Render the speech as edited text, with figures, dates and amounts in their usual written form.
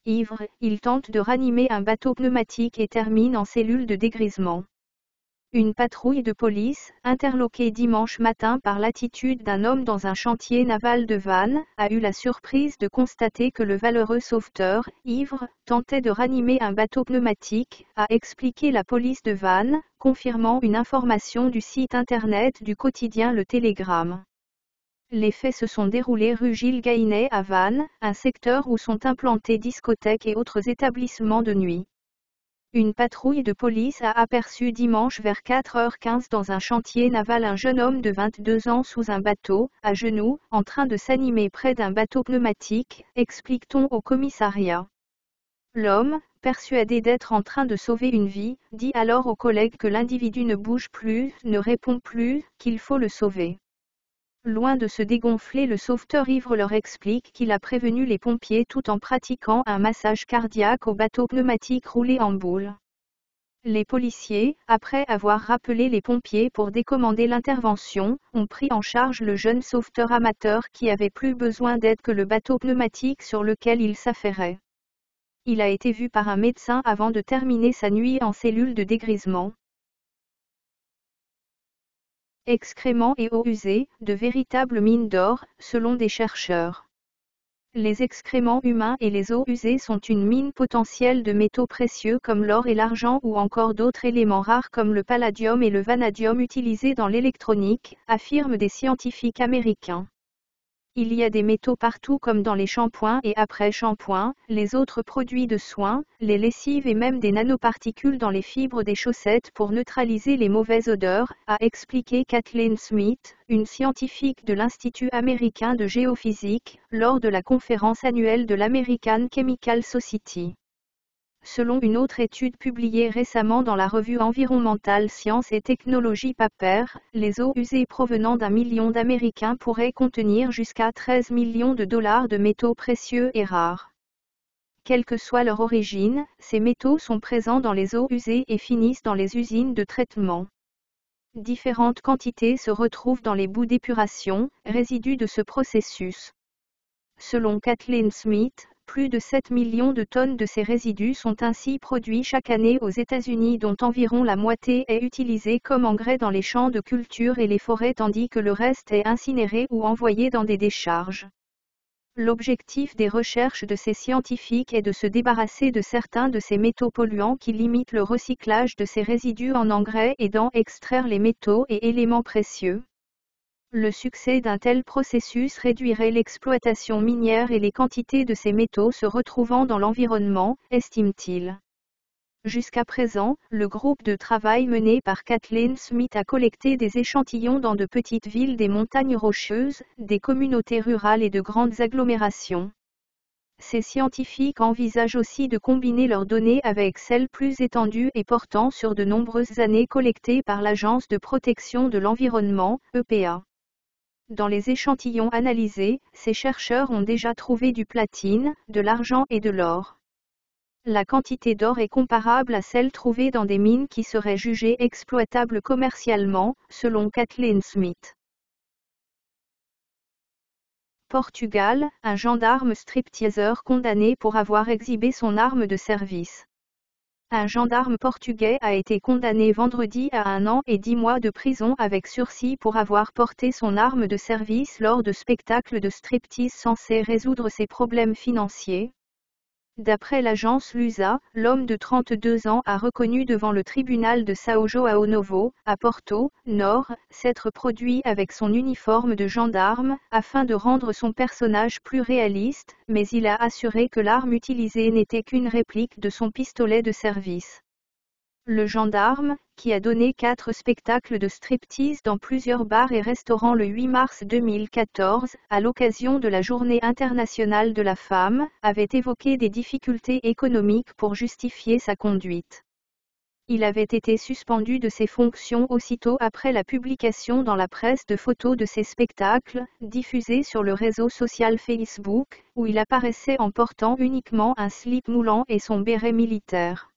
Ivre, il tente de ranimer un bateau pneumatique et termine en cellule de dégrisement. Une patrouille de police, interloquée dimanche matin par l'attitude d'un homme dans un chantier naval de Vannes, a eu la surprise de constater que le valeureux sauveteur, ivre, tentait de ranimer un bateau pneumatique, a expliqué la police de Vannes, confirmant une information du site internet du quotidien Le Télégramme. Les faits se sont déroulés rue Gilles Gainet à Vannes, un secteur où sont implantés discothèques et autres établissements de nuit. Une patrouille de police a aperçu dimanche vers 4h15 dans un chantier naval un jeune homme de 22 ans sous un bateau, à genoux, en train de s'animer près d'un bateau pneumatique, explique-t-on au commissariat. L'homme, persuadé d'être en train de sauver une vie, dit alors aux collègues que l'individu ne bouge plus, ne répond plus, qu'il faut le sauver. Loin de se dégonfler, le sauveteur ivre leur explique qu'il a prévenu les pompiers tout en pratiquant un massage cardiaque au bateau pneumatique roulé en boule. Les policiers, après avoir rappelé les pompiers pour décommander l'intervention, ont pris en charge le jeune sauveteur amateur qui avait plus besoin d'aide que le bateau pneumatique sur lequel il s'affairait. Il a été vu par un médecin avant de terminer sa nuit en cellule de dégrisement. Excréments et eaux usées, de véritables mines d'or, selon des chercheurs. Les excréments humains et les eaux usées sont une mine potentielle de métaux précieux comme l'or et l'argent ou encore d'autres éléments rares comme le palladium et le vanadium utilisés dans l'électronique, affirment des scientifiques américains. Il y a des métaux partout comme dans les shampoings et après-shampoings, les autres produits de soins, les lessives et même des nanoparticules dans les fibres des chaussettes pour neutraliser les mauvaises odeurs, a expliqué Kathleen Smith, une scientifique de l'Institut américain de géophysique, lors de la conférence annuelle de l'American Chemical Society. Selon une autre étude publiée récemment dans la revue environnementale Sciences et Technologies Paper, les eaux usées provenant d'1 million d'Américains pourraient contenir jusqu'à 13 millions de dollars de métaux précieux et rares. Quelle que soit leur origine, ces métaux sont présents dans les eaux usées et finissent dans les usines de traitement. Différentes quantités se retrouvent dans les boues d'épuration, résidus de ce processus. Selon Kathleen Smith, plus de 7 millions de tonnes de ces résidus sont ainsi produits chaque année aux États-Unis dont environ la moitié est utilisée comme engrais dans les champs de culture et les forêts tandis que le reste est incinéré ou envoyé dans des décharges. L'objectif des recherches de ces scientifiques est de se débarrasser de certains de ces métaux polluants qui limitent le recyclage de ces résidus en engrais et d'en extraire les métaux et éléments précieux. Le succès d'un tel processus réduirait l'exploitation minière et les quantités de ces métaux se retrouvant dans l'environnement, estime-t-il. Jusqu'à présent, le groupe de travail mené par Kathleen Smith a collecté des échantillons dans de petites villes des montagnes rocheuses, des communautés rurales et de grandes agglomérations. Ces scientifiques envisagent aussi de combiner leurs données avec celles plus étendues et portant sur de nombreuses années collectées par l'Agence de protection de l'environnement, EPA. Dans les échantillons analysés, ces chercheurs ont déjà trouvé du platine, de l'argent et de l'or. La quantité d'or est comparable à celle trouvée dans des mines qui seraient jugées exploitables commercialement, selon Kathleen Smith. Portugal, un gendarme stripteaseur condamné pour avoir exhibé son arme de service. Un gendarme portugais a été condamné vendredi à 1 an et 10 mois de prison avec sursis pour avoir porté son arme de service lors de spectacles de striptease censés résoudre ses problèmes financiers. D'après l'agence Lusa, l'homme de 32 ans a reconnu devant le tribunal de São João Novo, à Porto, Nord, s'être produit avec son uniforme de gendarme, afin de rendre son personnage plus réaliste, mais il a assuré que l'arme utilisée n'était qu'une réplique de son pistolet de service. Le gendarme, qui a donné 4 spectacles de striptease dans plusieurs bars et restaurants le 8 mars 2014, à l'occasion de la Journée internationale de la femme, avait évoqué des difficultés économiques pour justifier sa conduite. Il avait été suspendu de ses fonctions aussitôt après la publication dans la presse de photos de ses spectacles, diffusés sur le réseau social Facebook, où il apparaissait en portant uniquement un slip moulant et son béret militaire.